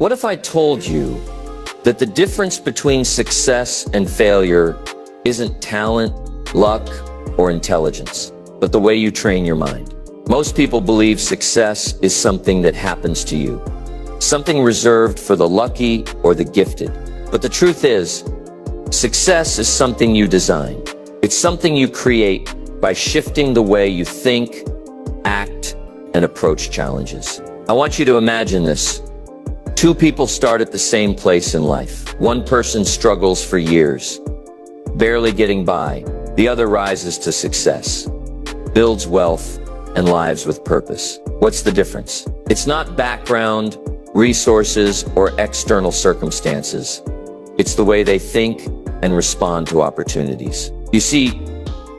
What if I told you that the difference between success and failure isn't talent, luck, or intelligence, but the way you train your mind? Most people believe success is something that happens to you, something reserved for the lucky or the gifted. But the truth is, success is something you design. It's something you create by shifting the way you think, act, and approach challenges. I want you to imagine this. Two people start at the same place in life. One person struggles for years, barely getting by. The other rises to success, builds wealth, and lives with purpose. What's the difference? It's not background, resources, or external circumstances. It's the way they think and respond to opportunities. You see,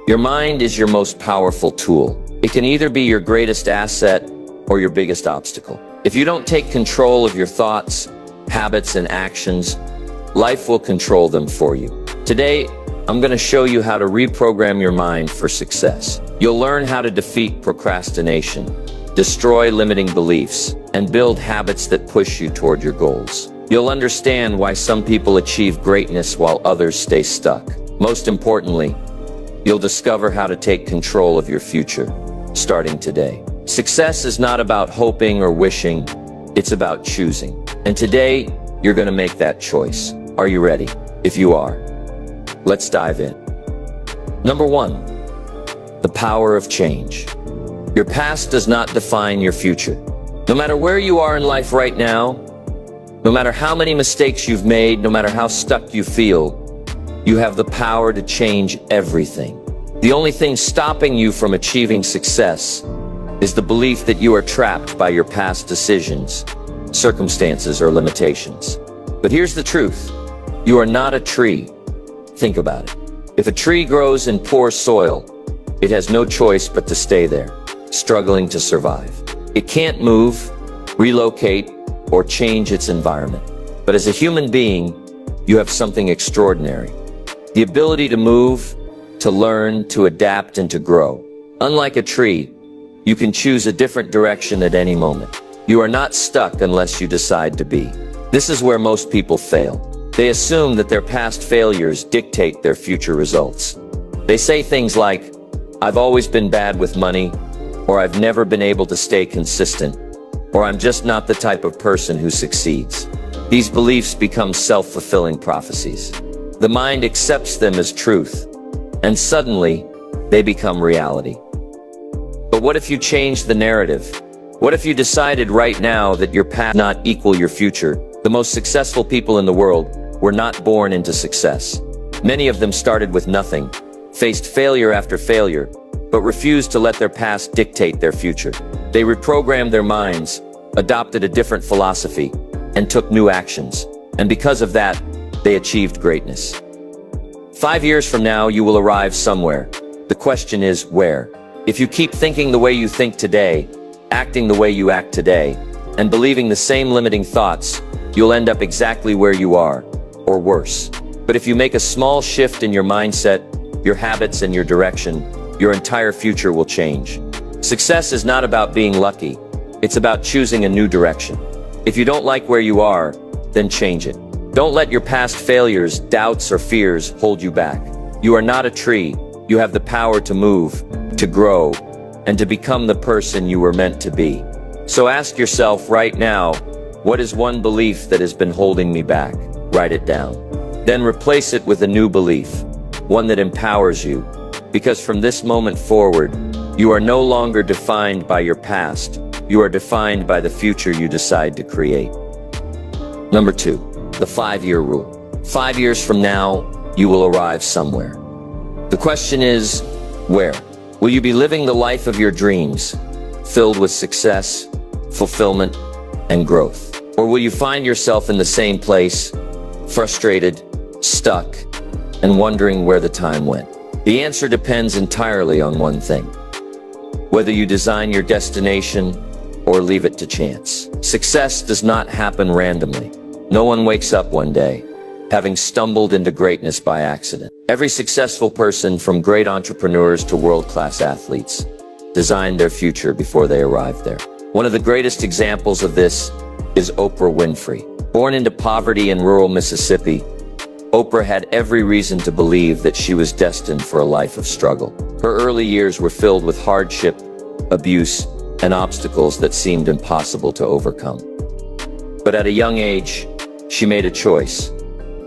your mind is your most powerful tool. It can either be your greatest asset or your biggest obstacle. If you don't take control of your thoughts, habits, and actions, life will control them for you. Today, I'm going to show you how to reprogram your mind for success. You'll learn how to defeat procrastination, destroy limiting beliefs, and build habits that push you toward your goals. You'll understand why some people achieve greatness while others stay stuck. Most importantly, you'll discover how to take control of your future, starting today. Success is not about hoping or wishing, it's about choosing. And today, you're going to make that choice. Are you ready? If you are, let's dive in. Number 1, the power of change. Your past does not define your future. No matter where you are in life right now, no matter how many mistakes you've made, no matter how stuck you feel, you have the power to change everything. The only thing stopping you from achieving success is the belief that you are trapped by your past decisions, circumstances, or limitations. But here's the truth. You are not a tree. Think about it. If a tree grows in poor soil, it has no choice but to stay there, struggling to survive. It can't move, relocate, or change its environment. But as a human being, you have something extraordinary. The ability to move, to learn, to adapt, and to grow. Unlike a tree, you can choose a different direction at any moment. You are not stuck unless you decide to be. This is where most people fail. They assume that their past failures dictate their future results. They say things like, "I've always been bad with money," or "I've never been able to stay consistent," or "I'm just not the type of person who succeeds." These beliefs become self-fulfilling prophecies. The mind accepts them as truth, and suddenly, they become reality. But what if you change the narrative? What if you decided right now that your past does not equal your future? The most successful people in the world were not born into success. Many of them started with nothing, faced failure after failure, but refused to let their past dictate their future. They reprogrammed their minds, adopted a different philosophy, and took new actions. And because of that, they achieved greatness. 5 years from now, you will arrive somewhere. The question is, where? If you keep thinking the way you think today, acting the way you act today, and believing the same limiting thoughts, you'll end up exactly where you are, or worse. But if you make a small shift in your mindset, your habits, and your direction, your entire future will change. Success is not about being lucky. It's about choosing a new direction. If you don't like where you are, then change it. Don't let your past failures, doubts, or fears hold you back. You are not a tree. You have the power to move, to grow, and to become the person you were meant to be. So ask yourself right now, what is one belief that has been holding me back? Write it down. Then replace it with a new belief, one that empowers you. Because from this moment forward, you are no longer defined by your past. You are defined by the future you decide to create. Number 2, the 5-year rule. 5 years from now, you will arrive somewhere. The question is, where? Will you be living the life of your dreams, filled with success, fulfillment, and growth? Or will you find yourself in the same place, frustrated, stuck, and wondering where the time went? The answer depends entirely on one thing: whether you design your destination or leave it to chance. Success does not happen randomly. No one wakes up one day, having stumbled into greatness by accident. Every successful person, from great entrepreneurs to world-class athletes, designed their future before they arrived there. One of the greatest examples of this is Oprah Winfrey. Born into poverty in rural Mississippi, Oprah had every reason to believe that she was destined for a life of struggle. Her early years were filled with hardship, abuse, and obstacles that seemed impossible to overcome. But at a young age, she made a choice.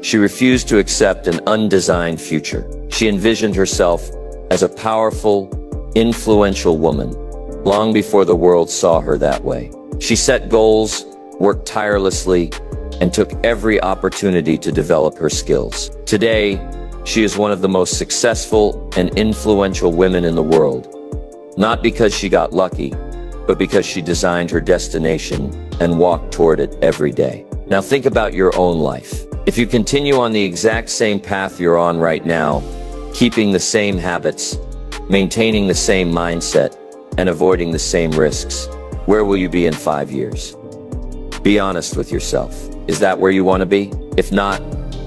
She refused to accept an undesigned future. She envisioned herself as a powerful, influential woman, long before the world saw her that way. She set goals, worked tirelessly, and took every opportunity to develop her skills. Today, she is one of the most successful and influential women in the world, not because she got lucky, but because she designed her destination and walked toward it every day. Now think about your own life. If you continue on the exact same path you're on right now, keeping the same habits, maintaining the same mindset, and avoiding the same risks, where will you be in 5 years? Be honest with yourself. Is that where you want to be? If not,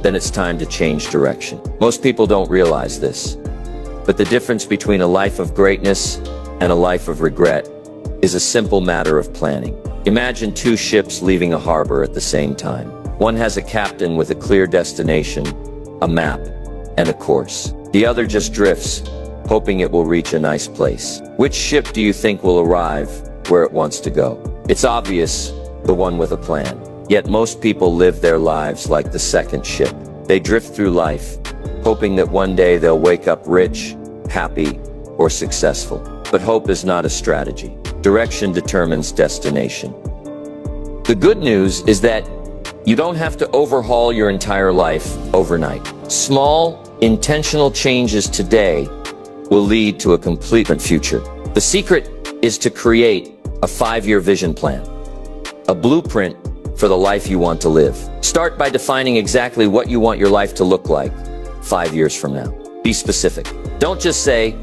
then it's time to change direction. Most people don't realize this, but the difference between a life of greatness and a life of regret is a simple matter of planning. Imagine two ships leaving a harbor at the same time. One has a captain with a clear destination, a map, and a course. The other just drifts, hoping it will reach a nice place. Which ship do you think will arrive where it wants to go? It's obvious, the one with a plan. Yet most people live their lives like the second ship. They drift through life, hoping that one day they'll wake up rich, happy, or successful. But hope is not a strategy. Direction determines destination. The good news is that you don't have to overhaul your entire life overnight. Small, intentional changes today will lead to a complete future. The secret is to create a 5-year vision plan, a blueprint for the life you want to live. Start by defining exactly what you want your life to look like 5 years from now. Be specific. Don't just say,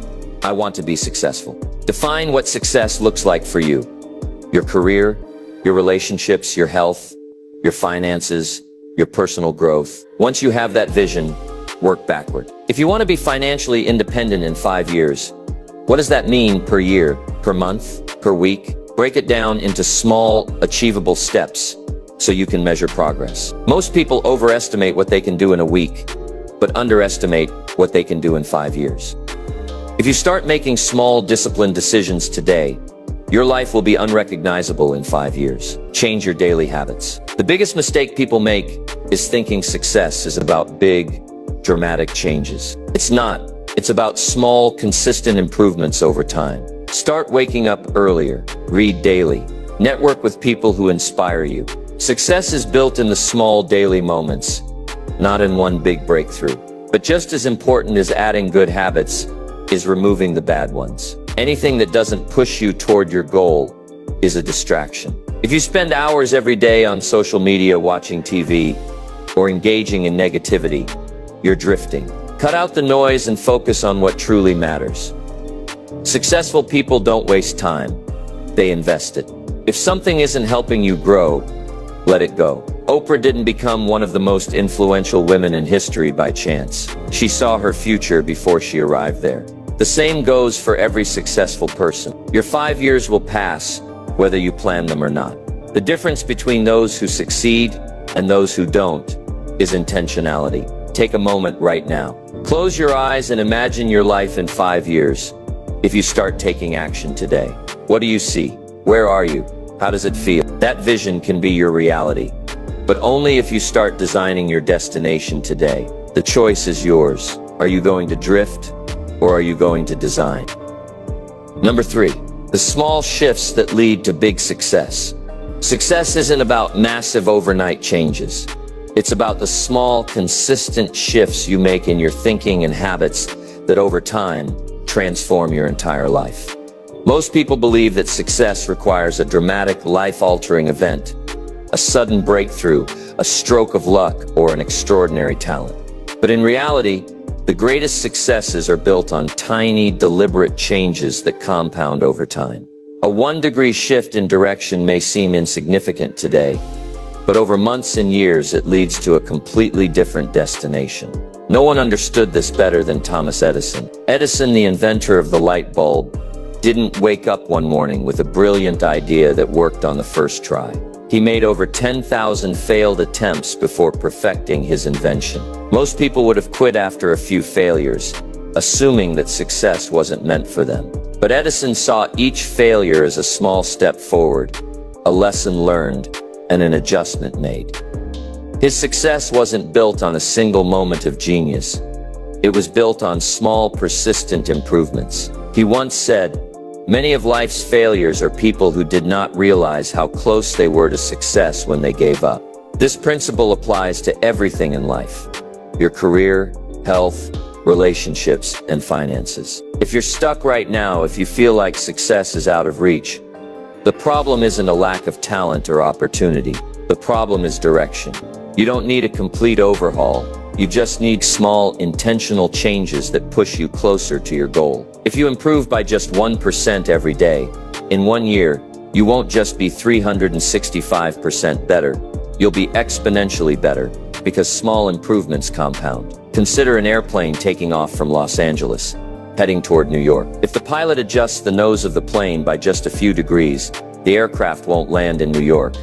I want to be successful. Define what success looks like for you. Your career, your relationships, your health, your finances, your personal growth. Once you have that vision, work backward. If you want to be financially independent in 5 years, what does that mean per year, per month, per week? Break it down into small, achievable steps so you can measure progress. Most people overestimate what they can do in a week, but underestimate what they can do in 5 years. If you start making small, disciplined decisions today, your life will be unrecognizable in 5 years. Change your daily habits. The biggest mistake people make is thinking success is about big, dramatic changes. It's not. It's about small, consistent improvements over time. Start waking up earlier. Read daily. Network with people who inspire you. Success is built in the small daily moments, not in one big breakthrough. But just as important as adding good habits is removing the bad ones. Anything that doesn't push you toward your goal is a distraction. If you spend hours every day on social media watching TV or engaging in negativity, you're drifting. Cut out the noise and focus on what truly matters. Successful people don't waste time, they invest it. If something isn't helping you grow, let it go. Oprah didn't become one of the most influential women in history by chance. She saw her future before she arrived there. The same goes for every successful person. Your 5 years will pass, whether you plan them or not. The difference between those who succeed and those who don't is intentionality. Take a moment right now. Close your eyes and imagine your life in 5 years. If you start taking action today, what do you see? Where are you? How does it feel? That vision can be your reality, but only if you start designing your destination today. The choice is yours. Are you going to drift, or are you going to design? Number 3, the small shifts that lead to big success. Success isn't about massive overnight changes. It's about the small, consistent shifts you make in your thinking and habits that over time transform your entire life. Most people believe that success requires a dramatic, life-altering event, a sudden breakthrough, a stroke of luck, or an extraordinary talent. But in reality, the greatest successes are built on tiny, deliberate changes that compound over time. A 1-degree shift in direction may seem insignificant today, but over months and years it leads to a completely different destination. No one understood this better than Thomas Edison. Edison, the inventor of the light bulb, didn't wake up one morning with a brilliant idea that worked on the first try. He made over 10,000 failed attempts before perfecting his invention. Most people would have quit after a few failures, assuming that success wasn't meant for them. But Edison saw each failure as a small step forward, a lesson learned, and an adjustment made. His success wasn't built on a single moment of genius. It was built on small, persistent improvements. He once said, "Many of life's failures are people who did not realize how close they were to success when they gave up." This principle applies to everything in life: your career, health, relationships, and finances. If you're stuck right now, if you feel like success is out of reach, the problem isn't a lack of talent or opportunity. The problem is direction. You don't need a complete overhaul. You just need small, intentional changes that push you closer to your goal. If you improve by just 1% every day, in 1 year, you won't just be 365% better. You'll be exponentially better, because small improvements compound. Consider an airplane taking off from Los Angeles, heading toward New York. If the pilot adjusts the nose of the plane by just a few degrees, the aircraft won't land in New York.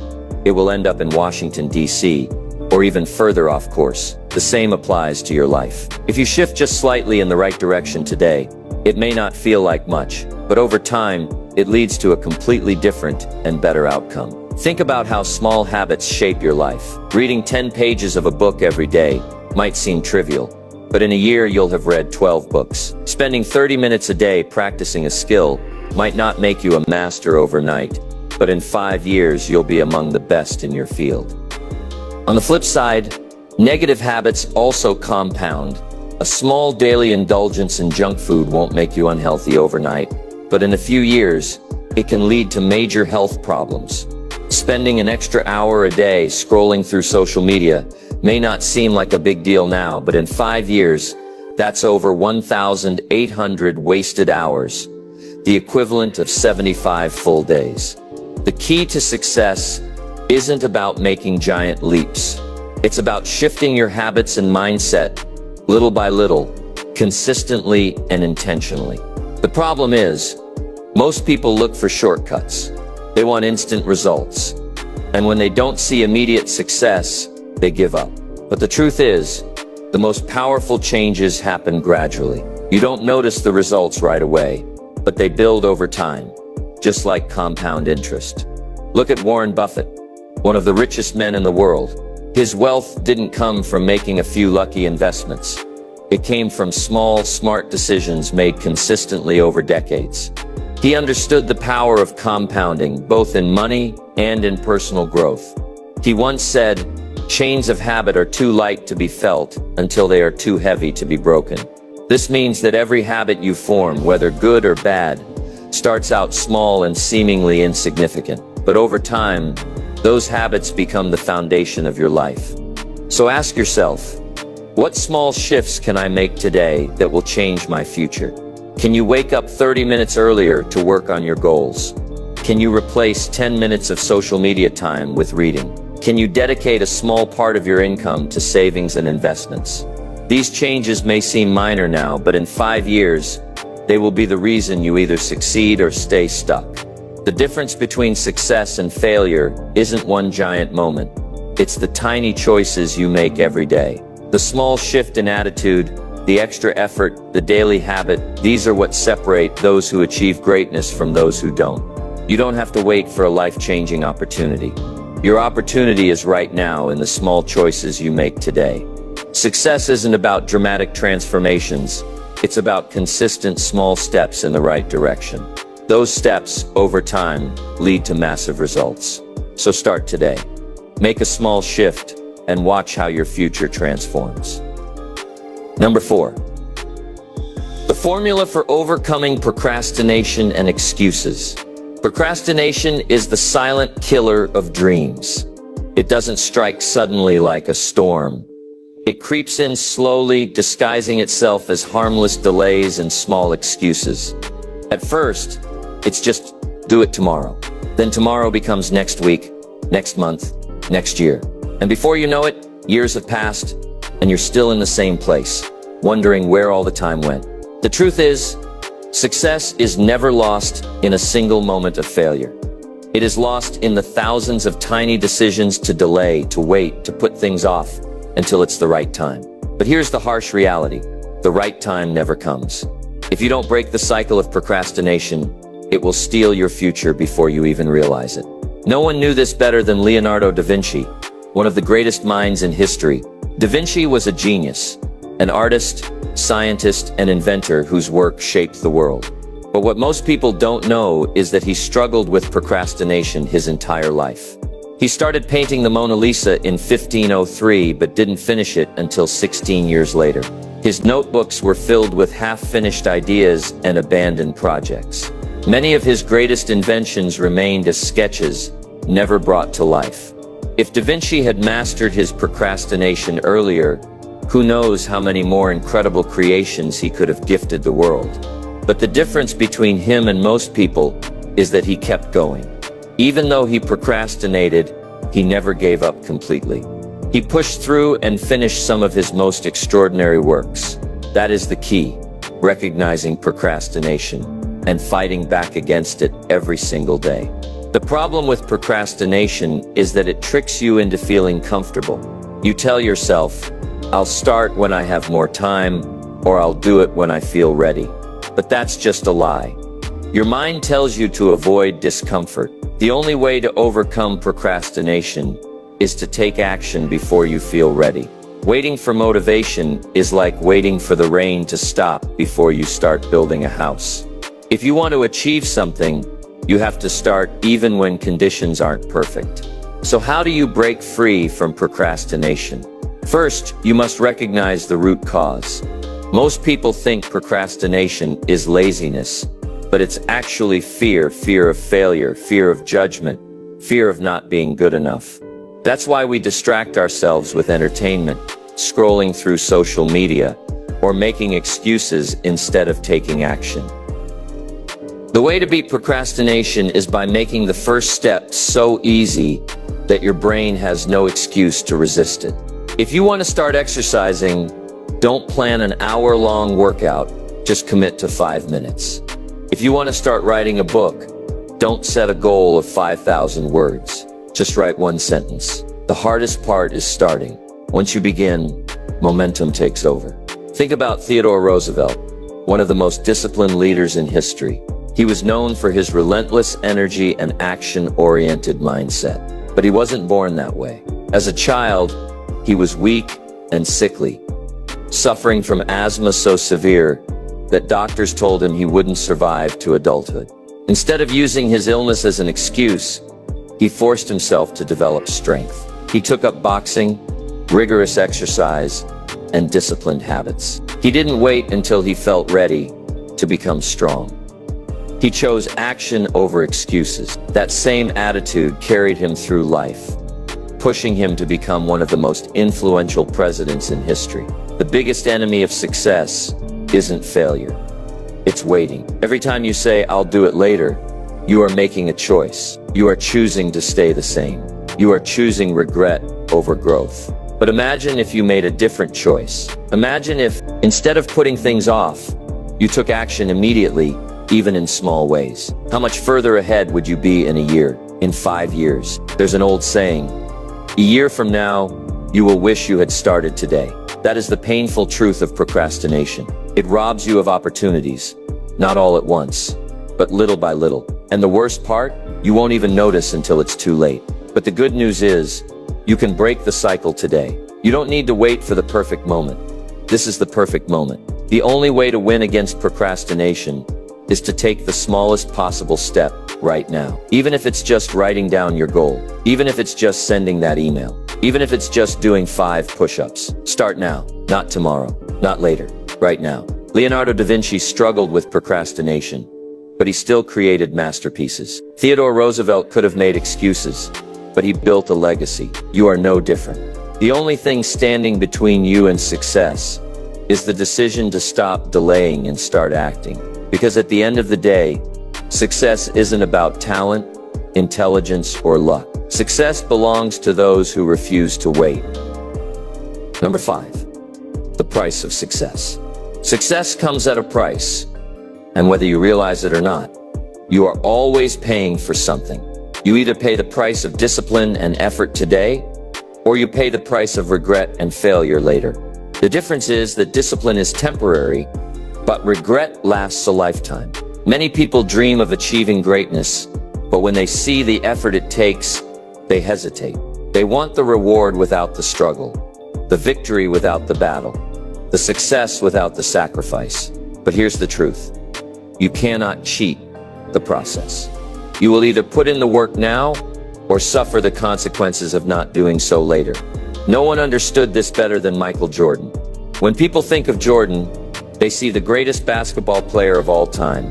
It will end up in Washington, D.C., or even further off course. The same applies to your life. If you shift just slightly in the right direction today, it may not feel like much, but over time, it leads to a completely different and better outcome. Think about how small habits shape your life. Reading 10 pages of a book every day might seem trivial, but in a year you'll have read 12 books. Spending 30 minutes a day practicing a skill might not make you a master overnight, but in 5 years you'll be among the best in your field. On the flip side, negative habits also compound. A small daily indulgence in junk food won't make you unhealthy overnight, but in a few years, it can lead to major health problems. Spending an extra hour a day scrolling through social media may not seem like a big deal now, but in 5 years, that's over 1,800 wasted hours, the equivalent of 75 full days. The key to success isn't about making giant leaps. It's about shifting your habits and mindset, little by little, consistently and intentionally. The problem is, most people look for shortcuts. They want instant results. And when they don't see immediate success, they give up. But the truth is, the most powerful changes happen gradually. You don't notice the results right away, but they build over time, just like compound interest. Look at Warren Buffett, one of the richest men in the world. His wealth didn't come from making a few lucky investments. It came from small, smart decisions made consistently over decades. He understood the power of compounding, both in money and in personal growth. He once said, "Chains of habit are too light to be felt until they are too heavy to be broken." This means that every habit you form, whether good or bad, starts out small and seemingly insignificant. But over time, those habits become the foundation of your life. So ask yourself, what small shifts can I make today that will change my future? Can you wake up 30 minutes earlier to work on your goals? Can you replace 10 minutes of social media time with reading? Can you dedicate a small part of your income to savings and investments? These changes may seem minor now, but in 5 years, they will be the reason you either succeed or stay stuck. The difference between success and failure isn't one giant moment. It's the tiny choices you make every day. The small shift in attitude, the extra effort, the daily habit, these are what separate those who achieve greatness from those who don't. You don't have to wait for a life-changing opportunity. Your opportunity is right now in the small choices you make today. Success isn't about dramatic transformations. It's about consistent small steps in the right direction. Those steps, over time, lead to massive results. So start today. Make a small shift and watch how your future transforms. Number 4. The formula for overcoming procrastination and excuses. Procrastination is the silent killer of dreams. It doesn't strike suddenly like a storm. It creeps in slowly, disguising itself as harmless delays and small excuses. At first, it's just do it tomorrow. Then tomorrow becomes next week, next month, next year. And before you know it, years have passed and you're still in the same place, wondering where all the time went. The truth is, success is never lost in a single moment of failure. It is lost in the thousands of tiny decisions to delay, to wait, to put things off until it's the right time. But here's the harsh reality. The right time never comes. If you don't break the cycle of procrastination, it will steal your future before you even realize it. No one knew this better than Leonardo da Vinci, one of the greatest minds in history. Da Vinci was a genius, an artist, scientist, and inventor whose work shaped the world. But what most people don't know is that he struggled with procrastination his entire life. He started painting the Mona Lisa in 1503 but didn't finish it until 16 years later. His notebooks were filled with half-finished ideas and abandoned projects. Many of his greatest inventions remained as sketches, never brought to life. If Da Vinci had mastered his procrastination earlier, who knows how many more incredible creations he could have gifted the world. But the difference between him and most people is that he kept going. Even though he procrastinated, he never gave up completely. He pushed through and finished some of his most extraordinary works. That is the key, recognizing procrastination and fighting back against it every single day. The problem with procrastination is that it tricks you into feeling comfortable. You tell yourself, I'll start when I have more time, or I'll do it when I feel ready. But that's just a lie. Your mind tells you to avoid discomfort. The only way to overcome procrastination is to take action before you feel ready. Waiting for motivation is like waiting for the rain to stop before you start building a house. If you want to achieve something, you have to start even when conditions aren't perfect. So how do you break free from procrastination? First, you must recognize the root cause. Most people think procrastination is laziness, but it's actually fear of failure, fear of judgment, fear of not being good enough. That's why we distract ourselves with entertainment, scrolling through social media, or making excuses instead of taking action. The way to beat procrastination is by making the first step so easy that your brain has no excuse to resist it. If you want to start exercising, don't plan an hour-long workout, just commit to 5 minutes. If you want to start writing a book, don't set a goal of 5,000 words. Just write one sentence. The hardest part is starting. Once you begin, momentum takes over. Think about Theodore Roosevelt, one of the most disciplined leaders in history. He was known for his relentless energy and action-oriented mindset. But he wasn't born that way. As a child, he was weak and sickly, suffering from asthma so severe that doctors told him he wouldn't survive to adulthood. Instead of using his illness as an excuse, he forced himself to develop strength. He took up boxing, rigorous exercise, and disciplined habits. He didn't wait until he felt ready to become strong. He chose action over excuses. That same attitude carried him through life, pushing him to become one of the most influential presidents in history. The biggest enemy of success isn't failure, it's waiting. Every time you say, I'll do it later, you are making a choice. You are choosing to stay the same. You are choosing regret over growth. But imagine if you made a different choice. Imagine if, instead of putting things off, you took action immediately, even in small ways. How much further ahead would you be in a year, in 5 years? There's an old saying, a year from now, you will wish you had started today. That is the painful truth of procrastination. It robs you of opportunities, not all at once, but little by little. And the worst part, you won't even notice until it's too late. But the good news is, you can break the cycle today. You don't need to wait for the perfect moment. This is the perfect moment. The only way to win against procrastination is to take the smallest possible step right now. Even if it's just writing down your goal, even if it's just sending that email, even if it's just doing 5 push-ups. Start now, not tomorrow, not later, right now. Leonardo da Vinci struggled with procrastination, but he still created masterpieces. Theodore Roosevelt could have made excuses, but he built a legacy. You are no different. The only thing standing between you and success is the decision to stop delaying and start acting. Because at the end of the day, success isn't about talent, intelligence, or luck. Success belongs to those who refuse to wait. Number 5, the price of success. Success comes at a price, and whether you realize it or not, you are always paying for something. You either pay the price of discipline and effort today, or you pay the price of regret and failure later. The difference is that discipline is temporary, but regret lasts a lifetime. Many people dream of achieving greatness, but when they see the effort it takes, they hesitate. They want the reward without the struggle, the victory without the battle, the success without the sacrifice. But here's the truth. You cannot cheat the process. You will either put in the work now or suffer the consequences of not doing so later. No one understood this better than Michael Jordan. When people think of Jordan, they see the greatest basketball player of all time,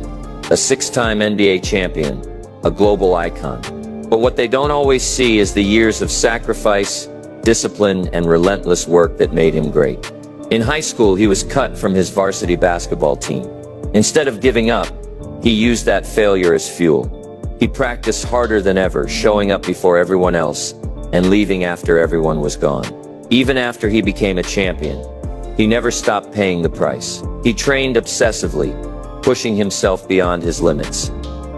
a 6-time NBA champion, a global icon. But what they don't always see is the years of sacrifice, discipline, and relentless work that made him great. In high school, he was cut from his varsity basketball team. Instead of giving up, he used that failure as fuel. He practiced harder than ever, showing up before everyone else and leaving after everyone was gone. Even after he became a champion, he never stopped paying the price. He trained obsessively, pushing himself beyond his limits,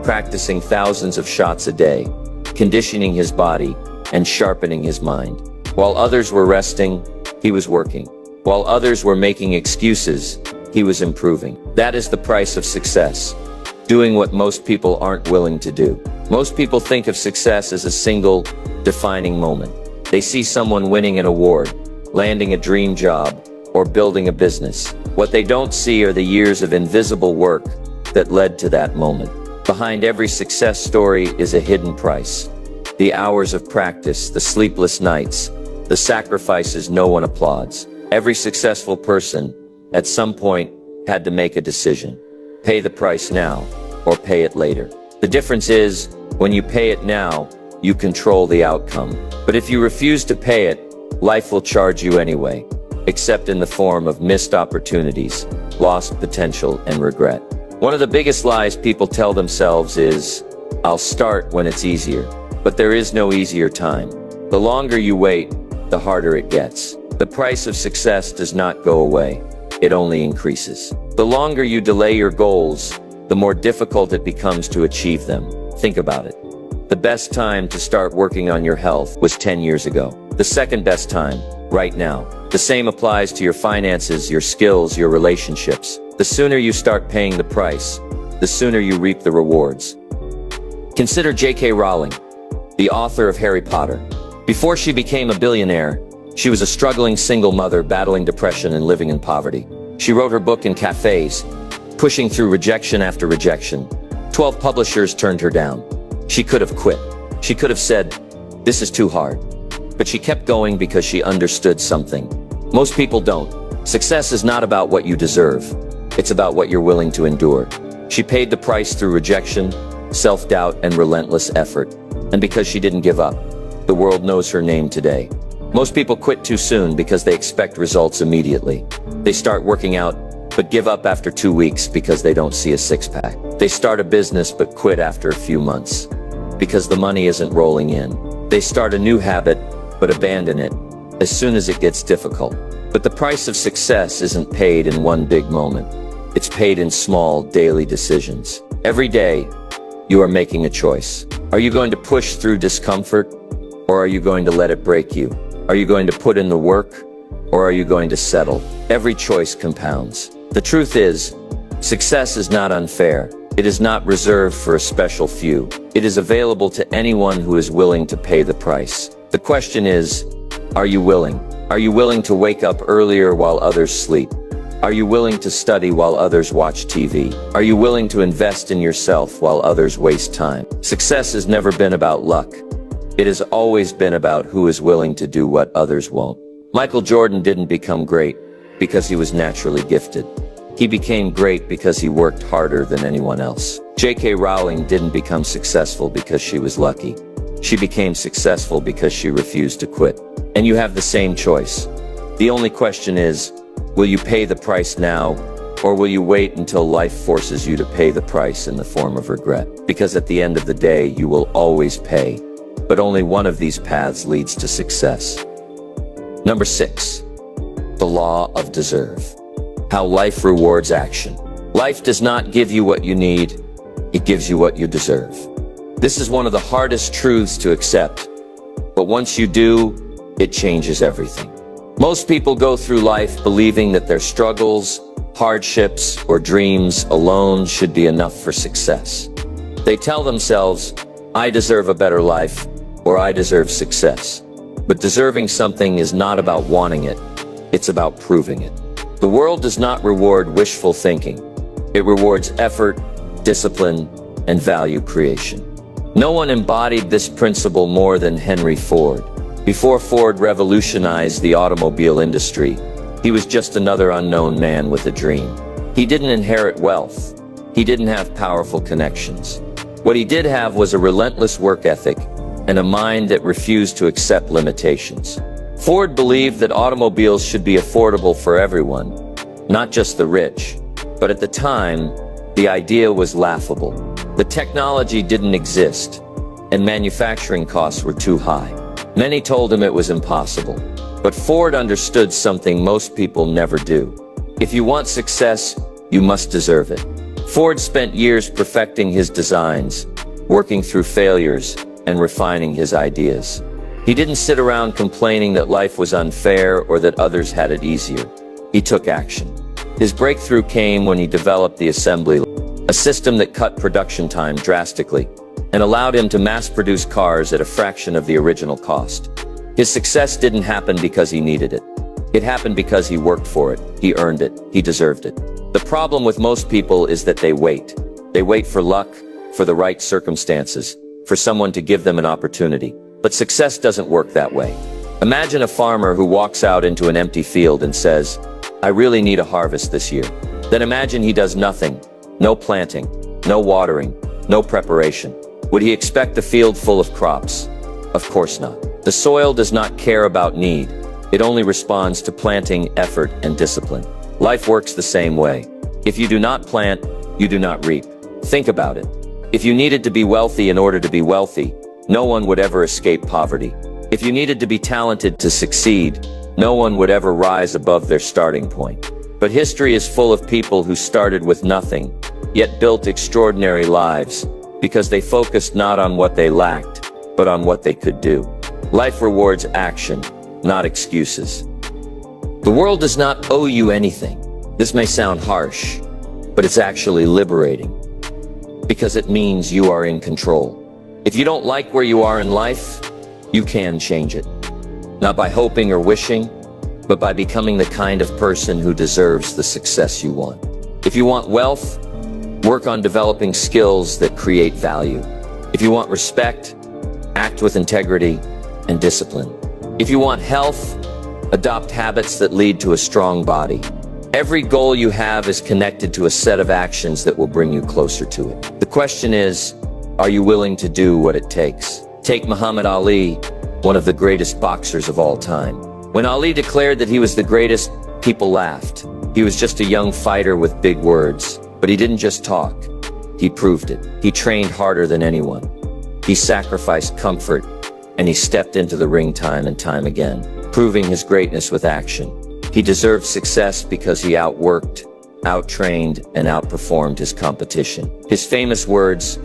practicing thousands of shots a day, conditioning his body, and sharpening his mind. While others were resting, he was working. While others were making excuses, he was improving. That is the price of success. Doing what most people aren't willing to do. Most people think of success as a single, defining moment. They see someone winning an award, landing a dream job, or building a business. What they don't see are the years of invisible work that led to that moment. Behind every success story is a hidden price. The hours of practice, the sleepless nights, the sacrifices no one applauds. Every successful person, at some point, had to make a decision. Pay the price now, or pay it later. The difference is, when you pay it now, you control the outcome. But if you refuse to pay it, life will charge you anyway, except in the form of missed opportunities, lost potential, and regret. One of the biggest lies people tell themselves is, I'll start when it's easier. But there is no easier time. The longer you wait, the harder it gets. The price of success does not go away. It only increases. The longer you delay your goals, the more difficult it becomes to achieve them. Think about it. The best time to start working on your health was 10 years ago. The second best time, right now. The same applies to your finances, your skills, your relationships. The sooner you start paying the price, the sooner you reap the rewards. Consider J.K. Rowling, the author of Harry Potter. Before she became a billionaire, she was a struggling single mother battling depression and living in poverty. She wrote her book in cafes, pushing through rejection after rejection. 12 publishers turned her down. She could have quit. She could have said, "This is too hard." But she kept going because she understood something. Most people don't. Success is not about what you deserve. It's about what you're willing to endure. She paid the price through rejection, self-doubt, and relentless effort. And because she didn't give up, the world knows her name today. Most people quit too soon because they expect results immediately. They start working out, but give up after 2 weeks because they don't see a six-pack. They start a business but quit after a few months because the money isn't rolling in. They start a new habit but abandon it as soon as it gets difficult. But the price of success isn't paid in one big moment. It's paid in small, daily decisions. Every day, you are making a choice. Are you going to push through discomfort, or are you going to let it break you? Are you going to put in the work, or are you going to settle? Every choice compounds. The truth is, success is not unfair. It is not reserved for a special few. It is available to anyone who is willing to pay the price. The question is, are you willing? Are you willing to wake up earlier while others sleep? Are you willing to study while others watch TV? Are you willing to invest in yourself while others waste time? Success has never been about luck. It has always been about who is willing to do what others won't. Michael Jordan didn't become great because he was naturally gifted. He became great because he worked harder than anyone else. J.K. Rowling didn't become successful because she was lucky. She became successful because she refused to quit. And you have the same choice. The only question is, will you pay the price now, or will you wait until life forces you to pay the price in the form of regret? Because at the end of the day, you will always pay. But only one of these paths leads to success. Number 6, the law of deserve. How life rewards action. Life does not give you what you need, it gives you what you deserve. This is one of the hardest truths to accept, but once you do, it changes everything. Most people go through life believing that their struggles, hardships, or dreams alone should be enough for success. They tell themselves, I deserve a better life, or I deserve success. But deserving something is not about wanting it, it's about proving it. The world does not reward wishful thinking. It rewards effort, discipline, and value creation. No one embodied this principle more than Henry Ford. Before Ford revolutionized the automobile industry, he was just another unknown man with a dream. He didn't inherit wealth. He didn't have powerful connections. What he did have was a relentless work ethic and a mind that refused to accept limitations. Ford believed that automobiles should be affordable for everyone, not just the rich. But at the time, the idea was laughable. The technology didn't exist, and manufacturing costs were too high. Many told him it was impossible. But Ford understood something most people never do. If you want success, you must deserve it. Ford spent years perfecting his designs, working through failures, and refining his ideas. He didn't sit around complaining that life was unfair or that others had it easier. He took action. His breakthrough came when he developed the assembly line, a system that cut production time drastically and allowed him to mass-produce cars at a fraction of the original cost. His success didn't happen because he needed it. It happened because he worked for it, he earned it, he deserved it. The problem with most people is that they wait. They wait for luck, for the right circumstances, for someone to give them an opportunity. But success doesn't work that way. Imagine a farmer who walks out into an empty field and says, I really need a harvest this year. Then imagine he does nothing. No planting, no watering, no preparation. Would he expect a field full of crops? Of course not. The soil does not care about need. It only responds to planting, effort, and discipline. Life works the same way. If you do not plant, you do not reap. Think about it. If you needed to be wealthy in order to be wealthy, no one would ever escape poverty. If you needed to be talented to succeed, no one would ever rise above their starting point. But history is full of people who started with nothing, yet built extraordinary lives, because they focused not on what they lacked, but on what they could do. Life rewards action, not excuses. The world does not owe you anything. This may sound harsh, but it's actually liberating, because it means you are in control. If you don't like where you are in life, you can change it. Not by hoping or wishing, but by becoming the kind of person who deserves the success you want. If you want wealth, work on developing skills that create value. If you want respect, act with integrity and discipline. If you want health, adopt habits that lead to a strong body. Every goal you have is connected to a set of actions that will bring you closer to it. The question is, are you willing to do what it takes? Take Muhammad Ali, one of the greatest boxers of all time. When Ali declared that he was the greatest, people laughed. He was just a young fighter with big words. But he didn't just talk. He proved it. He trained harder than anyone. He sacrificed comfort, and he stepped into the ring time and time again, proving his greatness with action. He deserved success because he outworked, outtrained, and outperformed his competition. His famous words,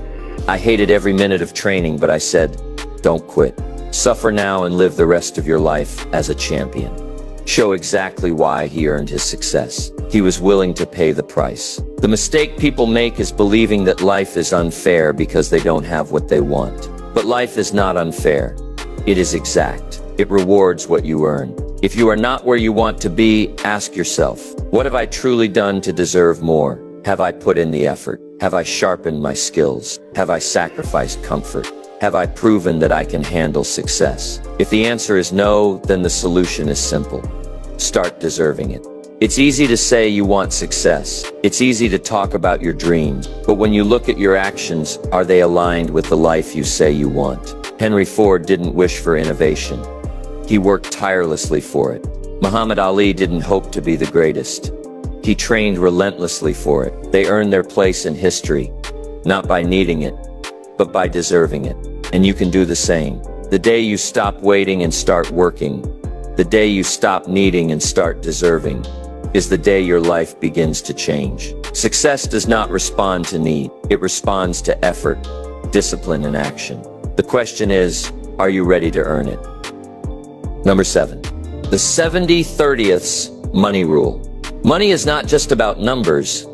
I hated every minute of training, but I said, don't quit. Suffer now and live the rest of your life as a champion. Show exactly why he earned his success. He was willing to pay the price. The mistake people make is believing that life is unfair because they don't have what they want. But life is not unfair. It is exact. It rewards what you earn. If you are not where you want to be, ask yourself, what have I truly done to deserve more? Have I put in the effort? Have I sharpened my skills? Have I sacrificed comfort? Have I proven that I can handle success? If the answer is no, then the solution is simple. Start deserving it. It's easy to say you want success. It's easy to talk about your dreams. But when you look at your actions, are they aligned with the life you say you want? Henry Ford didn't wish for innovation. He worked tirelessly for it. Muhammad Ali didn't hope to be the greatest. He trained relentlessly for it. They earned their place in history, not by needing it, but by deserving it. And you can do the same. The day you stop waiting and start working, the day you stop needing and start deserving, is the day your life begins to change. Success does not respond to need. It responds to effort, discipline in action. The question is, are you ready to earn it? Number 7, the 70/30ths money rule. Money is not just about numbers.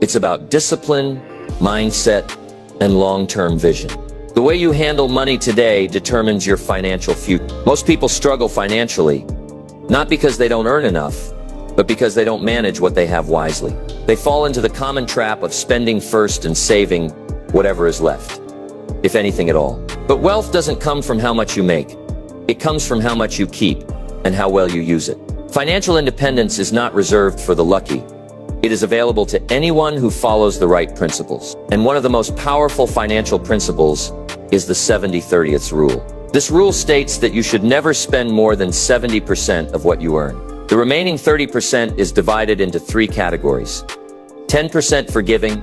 It's about discipline, mindset, and long-term vision. The way you handle money today determines your financial future. Most people struggle financially, not because they don't earn enough, but because they don't manage what they have wisely. They fall into the common trap of spending first and saving whatever is left, if anything at all. But wealth doesn't come from how much you make. It comes from how much you keep and how well you use it. Financial independence is not reserved for the lucky. It is available to anyone who follows the right principles. And one of the most powerful financial principles is the 70/30ths rule. This rule states that you should never spend more than 70% of what you earn. The remaining 30% is divided into 3 categories: 10% for giving,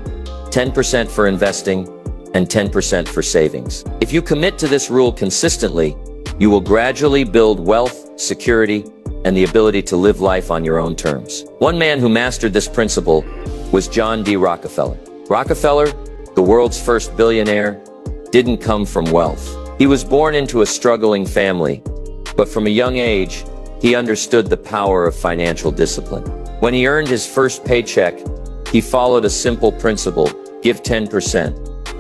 10% for investing, and 10% for savings. If you commit to this rule consistently, you will gradually build wealth, security, and the ability to live life on your own terms. One man who mastered this principle was John D. Rockefeller. Rockefeller, the world's first billionaire, didn't come from wealth. He was born into a struggling family, but from a young age, he understood the power of financial discipline. When he earned his first paycheck, he followed a simple principle: give 10%,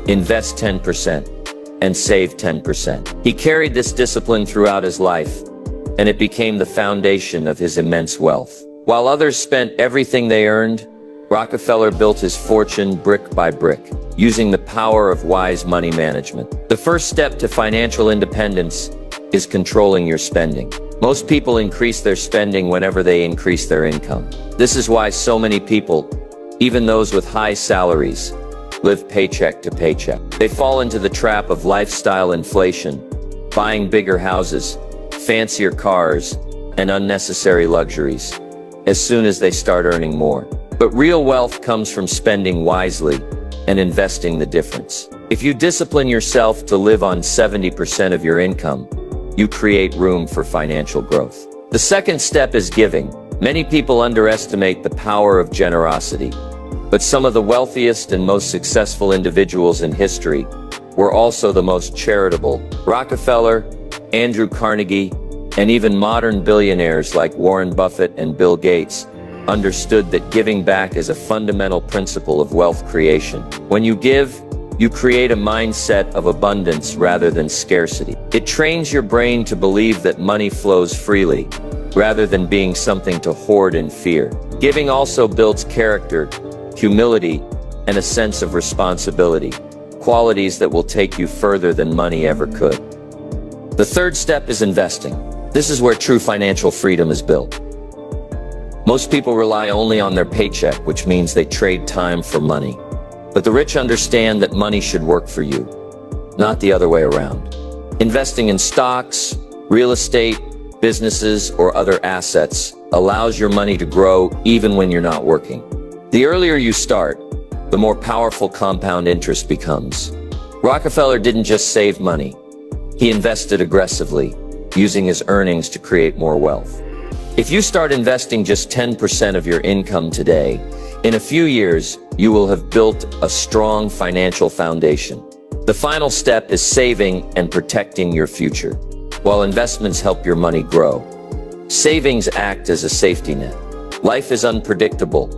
invest 10%, and save 10%. He carried this discipline throughout his life, and it became the foundation of his immense wealth. While others spent everything they earned, Rockefeller built his fortune brick by brick, using the power of wise money management. The first step to financial independence is controlling your spending. Most people increase their spending whenever they increase their income. This is why so many people, even those with high salaries, live paycheck to paycheck. They fall into the trap of lifestyle inflation, buying bigger houses, fancier cars, and unnecessary luxuries as soon as they start earning more. But real wealth comes from spending wisely and investing the difference. If you discipline yourself to live on 70% of your income, you create room for financial growth. The second step is giving. Many people underestimate the power of generosity, but some of the wealthiest and most successful individuals in history were also the most charitable. Rockefeller, Andrew Carnegie, and even modern billionaires like Warren Buffett and Bill Gates understood that giving back is a fundamental principle of wealth creation. When you give, you create a mindset of abundance rather than scarcity. It trains your brain to believe that money flows freely, rather than being something to hoard in fear. Giving also builds character, humility, and a sense of responsibility, qualities that will take you further than money ever could. The third step is investing. This is where true financial freedom is built. Most people rely only on their paycheck, which means they trade time for money. But the rich understand that money should work for you, not the other way around. Investing in stocks, real estate, businesses, or other assets allows your money to grow even when you're not working. The earlier you start, the more powerful compound interest becomes. Rockefeller didn't just save money. He invested aggressively, using his earnings to create more wealth. If you start investing just 10% of your income today, in a few years, you will have built a strong financial foundation. The final step is saving and protecting your future. While investments help your money grow, savings act as a safety net. Life is unpredictable.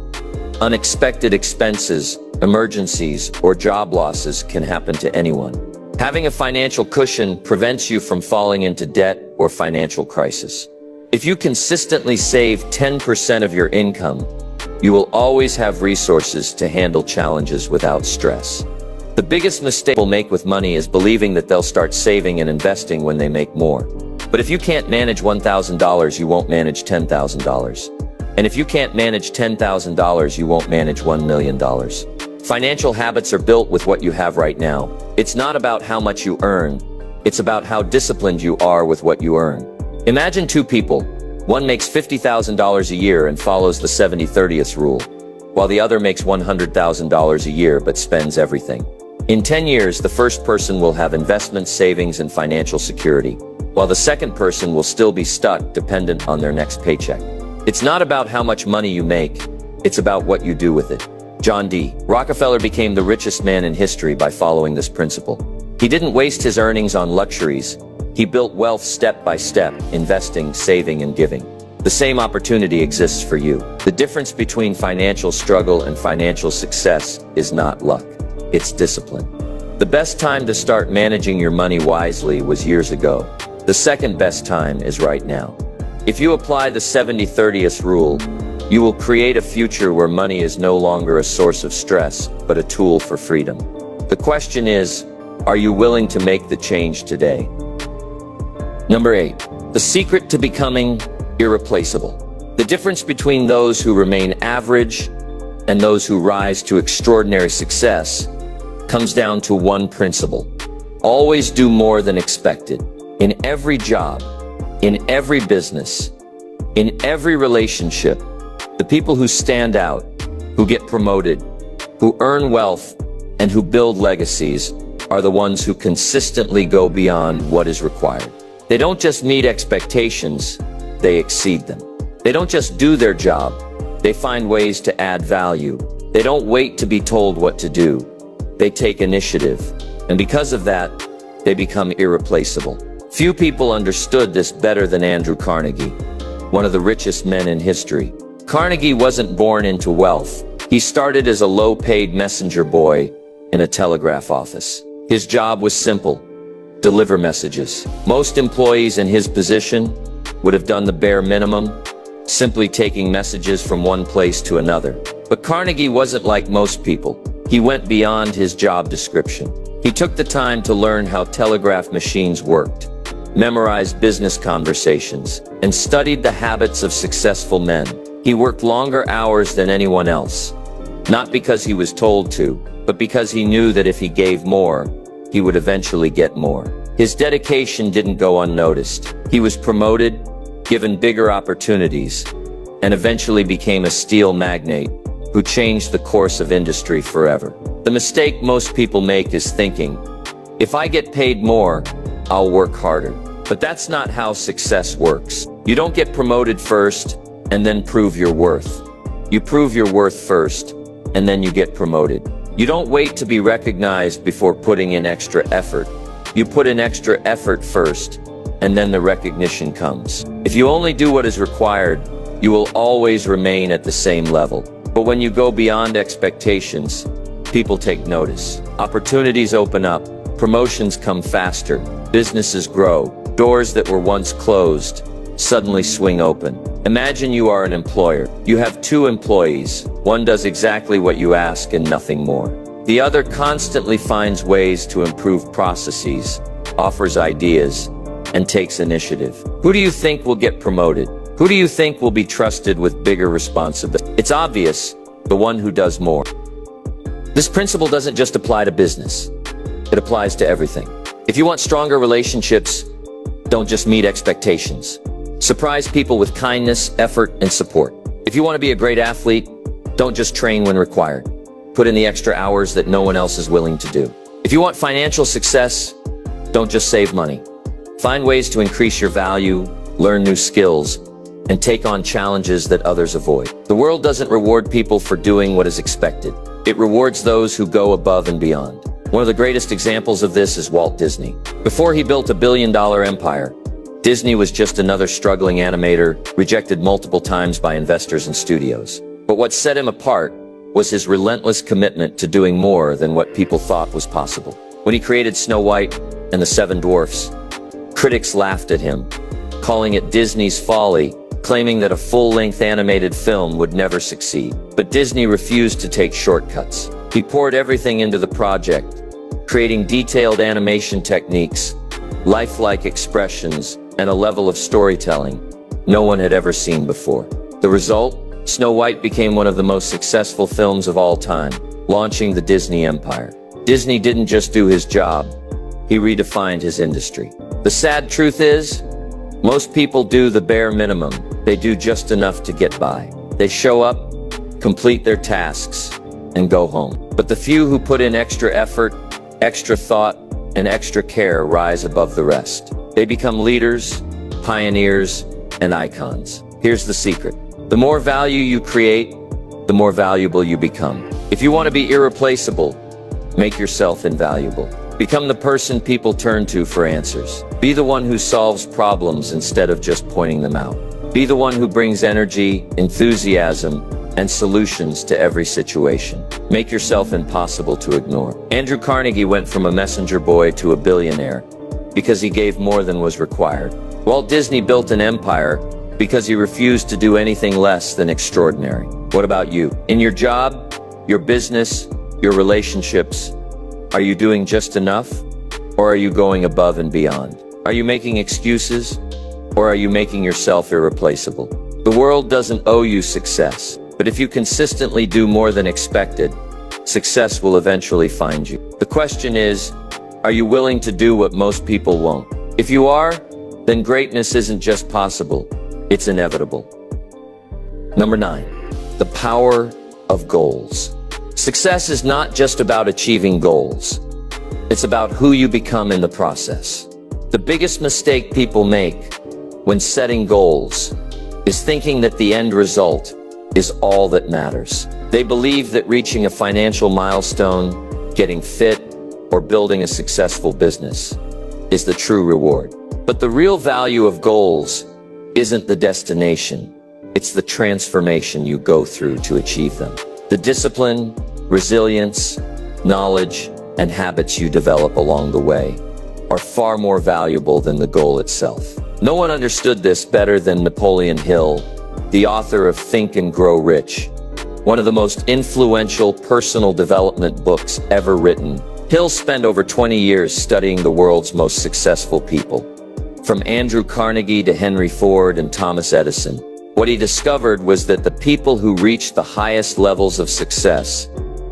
Unexpected expenses, emergencies, or job losses can happen to anyone. Having a financial cushion prevents you from falling into debt or financial crisis. If you consistently save 10% of your income, you will always have resources to handle challenges without stress. The biggest mistake people make with money is believing that they'll start saving and investing when they make more. But if you can't manage $1,000, you won't manage $10,000. And if you can't manage $10,000, you won't manage $1 million. Financial habits are built with what you have right now. It's not about how much you earn. It's about how disciplined you are with what you earn. Imagine two people. One makes $50,000 a year and follows the 70/30ths rule, while the other makes $100,000 a year but spends everything. In 10 years, the first person will have investments, savings, and financial security, while the second person will still be stuck dependent on their next paycheck. It's not about how much money you make, it's about what you do with it. John D. Rockefeller became the richest man in history by following this principle. He didn't waste his earnings on luxuries. He built wealth step by step, investing, saving, and giving. The same opportunity exists for you. The difference between financial struggle and financial success is not luck. It's discipline. The best time to start managing your money wisely was years ago. The second best time is right now. If you apply the 70-30 rule, you will create a future where money is no longer a source of stress, but a tool for freedom. The question is, are you willing to make the change today? Number 8, the secret to becoming irreplaceable. The difference between those who remain average and those who rise to extraordinary success comes down to one principle. Always do more than expected. In every job, in every business, in every relationship, the people who stand out, who get promoted, who earn wealth, and who build legacies are the ones who consistently go beyond what is required. They don't just meet expectations, they exceed them. They don't just do their job, they find ways to add value. They don't wait to be told what to do. They take initiative. And because of that, they become irreplaceable. Few people understood this better than Andrew Carnegie, one of the richest men in history. Carnegie wasn't born into wealth. He started as a low-paid messenger boy in a telegraph office. His job was simple: deliver messages. Most employees in his position would have done the bare minimum, simply taking messages from one place to another. But Carnegie wasn't like most people. He went beyond his job description. He took the time to learn how telegraph machines worked, memorized business conversations, and studied the habits of successful men. He worked longer hours than anyone else, not because he was told to, but because he knew that if he gave more, he would eventually get more. His dedication didn't go unnoticed. He was promoted, given bigger opportunities, and eventually became a steel magnate who changed the course of industry forever. The mistake most people make is thinking, if I get paid more, I'll work harder. But that's not how success works. You don't get promoted first and then prove your worth. You prove your worth first, and then you get promoted. You don't wait to be recognized before putting in extra effort. You put in extra effort first, and then the recognition comes. If you only do what is required, you will always remain at the same level. But when you go beyond expectations, people take notice. Opportunities open up, promotions come faster, businesses grow, doors that were once closed suddenly swing open. Imagine you are an employer. You have 2 employees. One does exactly what you ask and nothing more. The other constantly finds ways to improve processes, offers ideas, and takes initiative. Who do you think will get promoted? Who do you think will be trusted with bigger responsibility? It's obvious, the one who does more. This principle doesn't just apply to business. It applies to everything. If you want stronger relationships, don't just meet expectations. Surprise people with kindness, effort, and support. If you want to be a great athlete, don't just train when required. Put in the extra hours that no one else is willing to do. If you want financial success, don't just save money. Find ways to increase your value, learn new skills, and take on challenges that others avoid. The world doesn't reward people for doing what is expected. It rewards those who go above and beyond. One of the greatest examples of this is Walt Disney. Before he built a billion-dollar empire, Disney was just another struggling animator, rejected multiple times by investors and studios. But what set him apart was his relentless commitment to doing more than what people thought was possible. When he created Snow White and the 7 Dwarfs, critics laughed at him, calling it Disney's folly, claiming that a full-length animated film would never succeed. But Disney refused to take shortcuts. He poured everything into the project, creating detailed animation techniques, lifelike expressions, and a level of storytelling no one had ever seen before. The result? Snow White became one of the most successful films of all time, launching the Disney empire. Disney didn't just do his job, he redefined his industry. The sad truth is, most people do the bare minimum. They do just enough to get by. They show up, complete their tasks, and go home. But the few who put in extra effort, extra thought, and extra care rise above the rest. They become leaders, pioneers, and icons. Here's the secret. The more value you create, the more valuable you become. If you want to be irreplaceable, make yourself invaluable. Become the person people turn to for answers. Be the one who solves problems instead of just pointing them out. Be the one who brings energy, enthusiasm, and solutions to every situation. Make yourself impossible to ignore. Andrew Carnegie went from a messenger boy to a billionaire because he gave more than was required. Walt Disney built an empire because he refused to do anything less than extraordinary. What about you? In your job, your business, your relationships, are you doing just enough, or are you going above and beyond? Are you making excuses, or are you making yourself irreplaceable? The world doesn't owe you success, but if you consistently do more than expected, success will eventually find you. The question is, are you willing to do what most people won't? If you are, then greatness isn't just possible, it's inevitable. Number 9, the power of goals. Success is not just about achieving goals. It's about who you become in the process. The biggest mistake people make when setting goals is thinking that the end result is all that matters. They believe that reaching a financial milestone, getting fit, or building a successful business is the true reward. But the real value of goals isn't the destination. It's the transformation you go through to achieve them. The discipline, resilience, knowledge, and habits you develop along the way are far more valuable than the goal itself. No one understood this better than Napoleon Hill, the author of Think and Grow Rich, one of the most influential personal development books ever written. Hill spent over 20 years studying the world's most successful people, from Andrew Carnegie to Henry Ford and Thomas Edison. What he discovered was that the people who reached the highest levels of success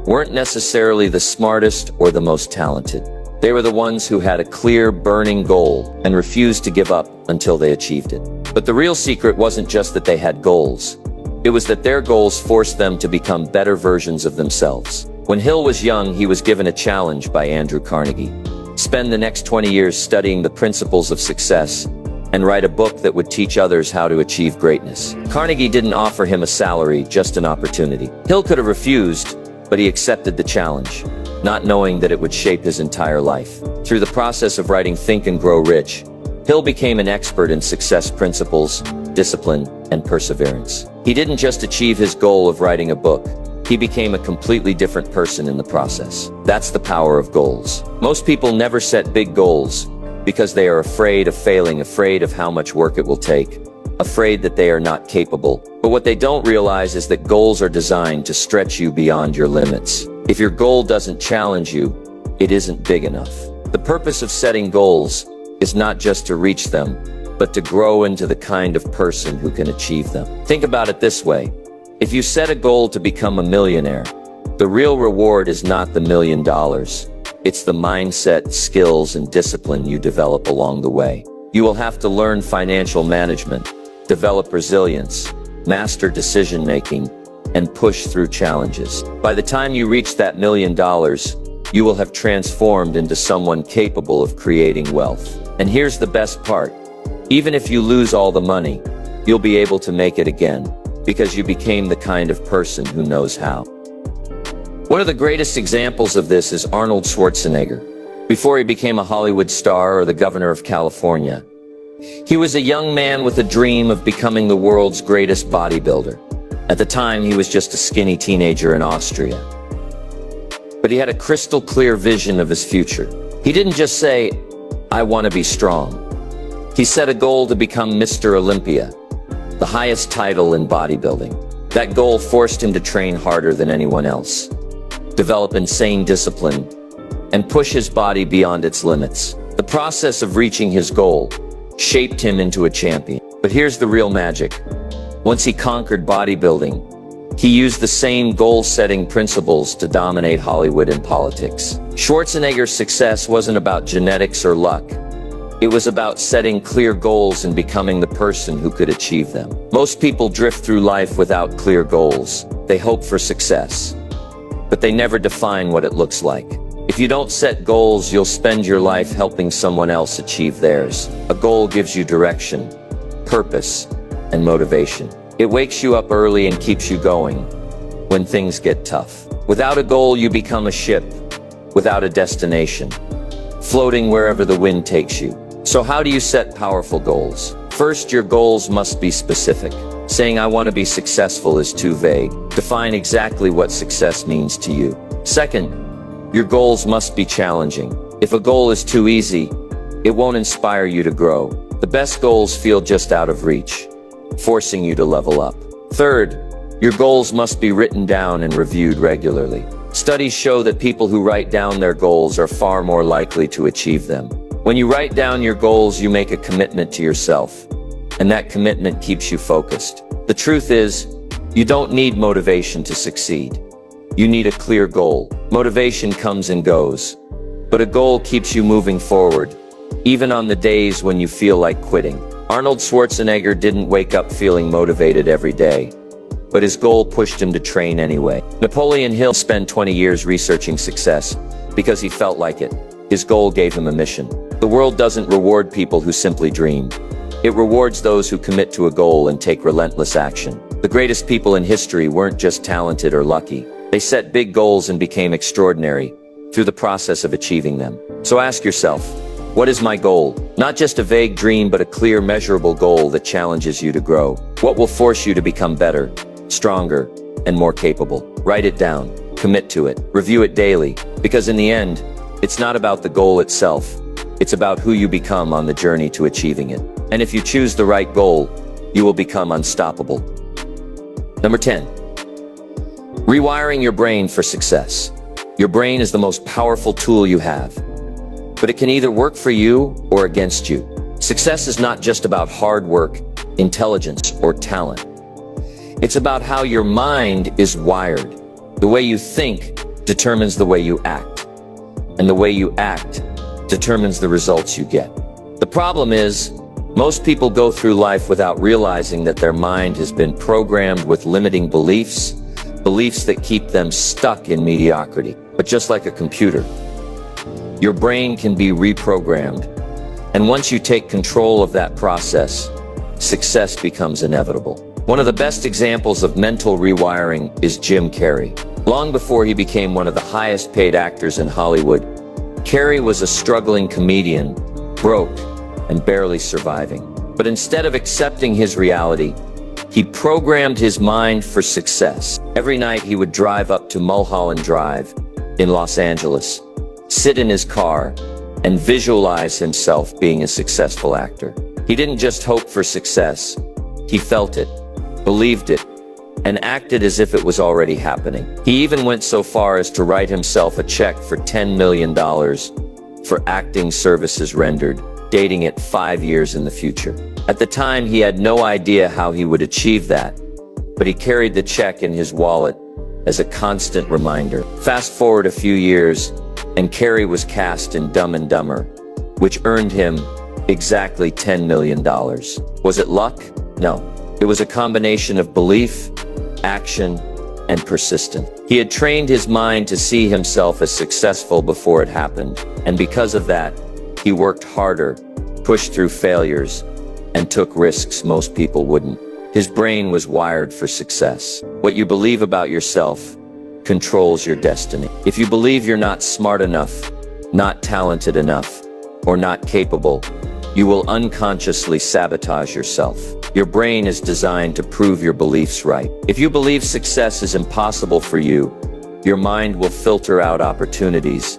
weren't necessarily the smartest or the most talented. They were the ones who had a clear, burning goal and refused to give up until they achieved it. But the real secret wasn't just that they had goals. It was that their goals forced them to become better versions of themselves. When Hill was young, he was given a challenge by Andrew Carnegie. Spend the next 20 years studying the principles of success and write a book that would teach others how to achieve greatness. Carnegie didn't offer him a salary, just an opportunity. Hill could have refused, but he accepted the challenge, not knowing that it would shape his entire life. Through the process of writing Think and Grow Rich, Hill became an expert in success principles, discipline, and perseverance. He didn't just achieve his goal of writing a book, he became a completely different person in the process. That's the power of goals. Most people never set big goals because they are afraid of failing, afraid of how much work it will take, afraid that they are not capable. But what they don't realize is that goals are designed to stretch you beyond your limits. If your goal doesn't challenge you, it isn't big enough. The purpose of setting goals is not just to reach them, but to grow into the kind of person who can achieve them. Think about it this way. If you set a goal to become a millionaire, the real reward is not the $1 million. It's the mindset, skills, and discipline you develop along the way. You will have to learn financial management, develop resilience, master decision-making, and push through challenges. By the time you reach that $1 million, you will have transformed into someone capable of creating wealth. And here's the best part. Even if you lose all the money, you'll be able to make it again, because you became the kind of person who knows how. One of the greatest examples of this is Arnold Schwarzenegger. Before he became a Hollywood star or the governor of California, he was a young man with a dream of becoming the world's greatest bodybuilder. At the time, he was just a skinny teenager in Austria. But he had a crystal clear vision of his future. He didn't just say, "I want to be strong." He set a goal to become Mr. Olympia, the highest title in bodybuilding. That goal forced him to train harder than anyone else, develop insane discipline, and push his body beyond its limits. The process of reaching his goal shaped him into a champion. But here's the real magic. Once he conquered bodybuilding, he used the same goal-setting principles to dominate Hollywood and politics. Schwarzenegger's success wasn't about genetics or luck. It was about setting clear goals and becoming the person who could achieve them. Most people drift through life without clear goals. They hope for success, but they never define what it looks like. If you don't set goals, you'll spend your life helping someone else achieve theirs. A goal gives you direction, purpose, and motivation. It wakes you up early and keeps you going when things get tough. Without a goal, you become a ship without a destination. floating wherever the wind takes you. So how do you set powerful goals? First, your goals must be specific. Saying I want to be successful is too vague. Define exactly what success means to you. Second, your goals must be challenging. If a goal is too easy, it won't inspire you to grow. The best goals feel just out of reach, forcing you to level up. Third, your goals must be written down and reviewed regularly. Studies show that people who write down their goals are far more likely to achieve them. When you write down your goals, you make a commitment to yourself, and that commitment keeps you focused. The truth is, you don't need motivation to succeed. You need a clear goal. Motivation comes and goes, but a goal keeps you moving forward, even on the days when you feel like quitting. Arnold Schwarzenegger didn't wake up feeling motivated every day, but his goal pushed him to train anyway. Napoleon Hill spent 20 years researching success because he felt like it. His goal gave him a mission. The world doesn't reward people who simply dream. It rewards those who commit to a goal and take relentless action. The greatest people in history weren't just talented or lucky. They set big goals and became extraordinary through the process of achieving them. So ask yourself, what is my goal? Not just a vague dream, but a clear, measurable goal that challenges you to grow. What will force you to become better, stronger, and more capable? Write it down, commit to it, review it daily, because in the end, it's not about the goal itself. It's about who you become on the journey to achieving it. And if you choose the right goal, you will become unstoppable. Number 10. Rewiring your brain for success. Your brain is the most powerful tool you have, but it can either work for you or against you. Success is not just about hard work, intelligence, or talent. It's about how your mind is wired. The way you think determines the way you act, and the way you act determines the results you get. The problem is, most people go through life without realizing that their mind has been programmed with limiting beliefs that keep them stuck in mediocrity. But just like a computer, your brain can be reprogrammed. And once you take control of that process, success becomes inevitable. One of the best examples of mental rewiring is Jim Carrey. Long before he became one of the highest paid actors in Hollywood, Carrey was a struggling comedian, broke and barely surviving. But instead of accepting his reality, he programmed his mind for success. Every night he would drive up to Mulholland Drive in Los Angeles, sit in his car, and visualize himself being a successful actor. He didn't just hope for success, he felt it, believed it, and acted as if it was already happening. He even went so far as to write himself a check for $10 million for acting services rendered, dating it 5 years in the future. At the time, he had no idea how he would achieve that, but he carried the check in his wallet as a constant reminder. Fast forward a few years, and Carrey was cast in Dumb and Dumber, which earned him exactly $10 million. Was it luck? No. It was a combination of belief, action, and persistence. He had trained his mind to see himself as successful before it happened, and because of that, he worked harder, pushed through failures, and took risks most people wouldn't. His brain was wired for success. What you believe about yourself controls your destiny. If you believe you're not smart enough, not talented enough, or not capable, you will unconsciously sabotage yourself. Your brain is designed to prove your beliefs right. If you believe success is impossible for you, your mind will filter out opportunities,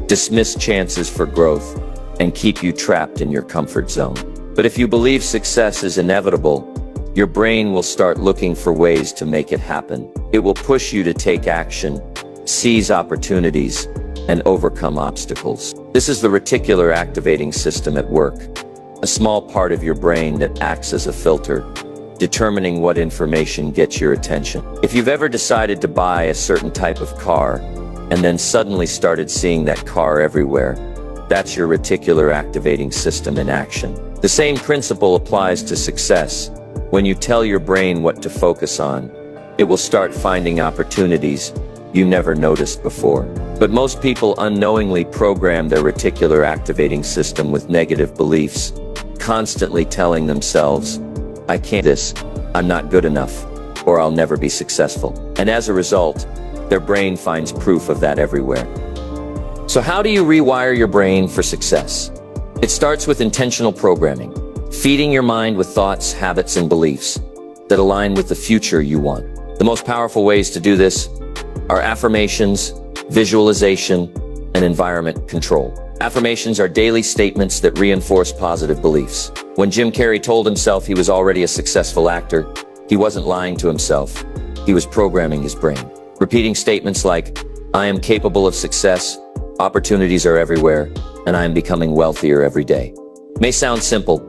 dismiss chances for growth, and keep you trapped in your comfort zone. But if you believe success is inevitable, your brain will start looking for ways to make it happen. It will push you to take action, seize opportunities, and overcome obstacles. This is the reticular activating system at work, a small part of your brain that acts as a filter, determining what information gets your attention. If you've ever decided to buy a certain type of car, and then suddenly started seeing that car everywhere, that's your reticular activating system in action. The same principle applies to success. When you tell your brain what to focus on, it will start finding opportunities you never noticed before. But most people unknowingly program their reticular activating system with negative beliefs, constantly telling themselves, I can't do this, I'm not good enough, or I'll never be successful. And as a result, their brain finds proof of that everywhere. So how do you rewire your brain for success? It starts with intentional programming, feeding your mind with thoughts, habits, and beliefs that align with the future you want. The most powerful ways to do this are affirmations, visualization, and environment control. Affirmations are daily statements that reinforce positive beliefs. When Jim Carrey told himself he was already a successful actor, he wasn't lying to himself. He was programming his brain. Repeating statements like, "I am capable of success, opportunities are everywhere, and I am becoming wealthier every day," may sound simple,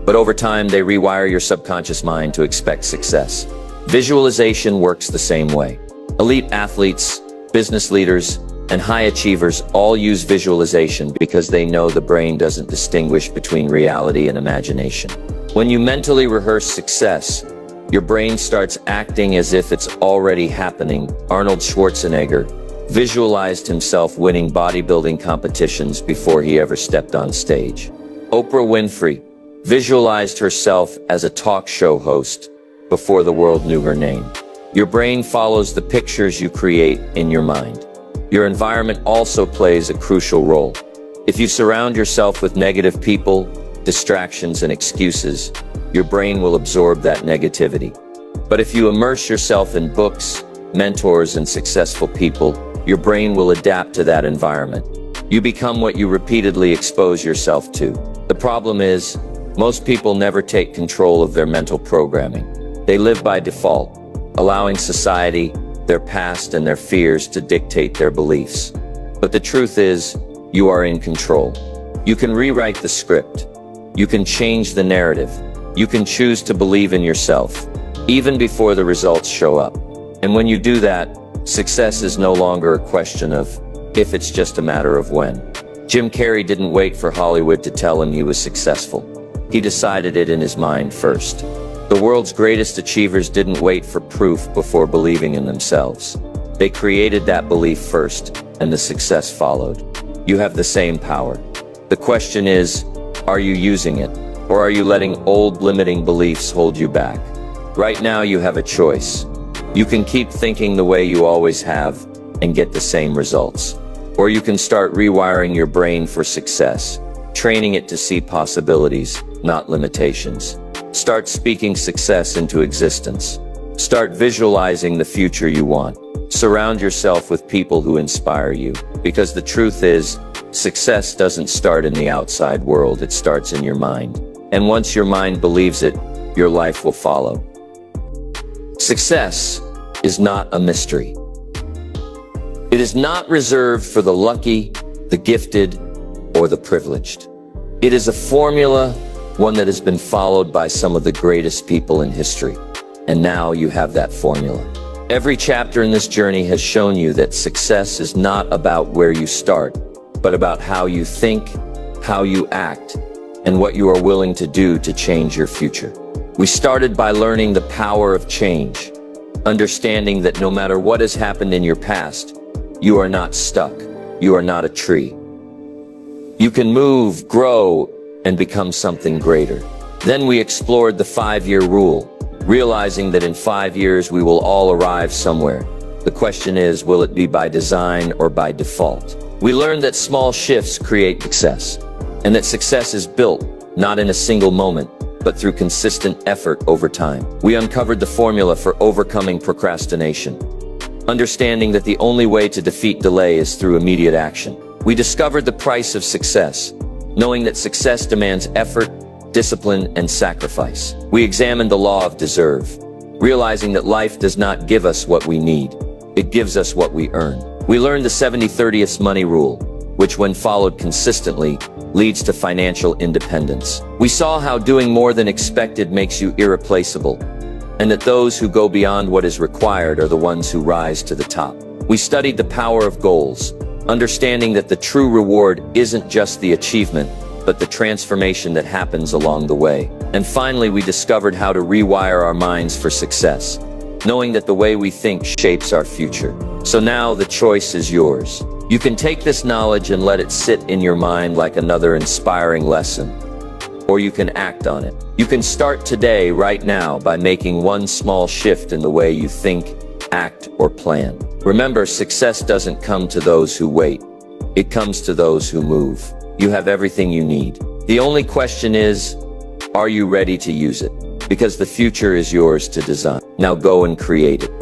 but over time they rewire your subconscious mind to expect success. Visualization works the same way. Elite athletes, business leaders, and high achievers all use visualization because they know the brain doesn't distinguish between reality and imagination. When you mentally rehearse success, your brain starts acting as if it's already happening. Arnold Schwarzenegger visualized himself winning bodybuilding competitions before he ever stepped on stage. Oprah Winfrey visualized herself as a talk show host before the world knew her name. Your brain follows the pictures you create in your mind. Your environment also plays a crucial role. If you surround yourself with negative people, distractions, and excuses, your brain will absorb that negativity. But if you immerse yourself in books, mentors, and successful people, your brain will adapt to that environment. You become what you repeatedly expose yourself to. The problem is, most people never take control of their mental programming. They live by default, allowing society, their past, and their fears to dictate their beliefs. But the truth is, you are in control. You can rewrite the script. You can change the narrative. You can choose to believe in yourself, even before the results show up. And when you do that, success is no longer a question of if, it's just a matter of when. Jim Carrey didn't wait for Hollywood to tell him he was successful. He decided it in his mind first. The world's greatest achievers didn't wait for proof before believing in themselves. They created that belief first, and the success followed. You have the same power. The question is, are you using it? Or are you letting old limiting beliefs hold you back? Right now you have a choice. You can keep thinking the way you always have and get the same results. Or you can start rewiring your brain for success, training it to see possibilities, not limitations. Start speaking success into existence. Start visualizing the future you want. Surround yourself with people who inspire you. Because the truth is, success doesn't start in the outside world, it starts in your mind. And once your mind believes it, your life will follow. Success is not a mystery. It is not reserved for the lucky, the gifted, or the privileged. It is a formula, one that has been followed by some of the greatest people in history. And now you have that formula. Every chapter in this journey has shown you that success is not about where you start, but about how you think, how you act, and what you are willing to do to change your future. We started by learning the power of change, understanding that no matter what has happened in your past, you are not stuck. You are not a tree. You can move, grow, and become something greater. Then we explored the 5-year rule, realizing that in 5 years we will all arrive somewhere. The question is, will it be by design or by default? We learned that small shifts create success, and that success is built, not in a single moment, but through consistent effort over time. We uncovered the formula for overcoming procrastination, understanding that the only way to defeat delay is through immediate action. We discovered the price of success, knowing that success demands effort, discipline, and sacrifice. We examined the law of deserve, realizing that life does not give us what we need, it gives us what we earn. We learned the 70-30 money rule, which when followed consistently, leads to financial independence. We saw how doing more than expected makes you irreplaceable, and that those who go beyond what is required are the ones who rise to the top. We studied the power of goals, understanding that the true reward isn't just the achievement, but the transformation that happens along the way. And finally, we discovered how to rewire our minds for success, knowing that the way we think shapes our future. So now the choice is yours. You can take this knowledge and let it sit in your mind like another inspiring lesson, or you can act on it. You can start today, right now, by making one small shift in the way you think, act, or plan. Remember, success doesn't come to those who wait. It comes to those who move. You have everything you need. The only question is, are you ready to use it? Because the future is yours to design. Now go and create it.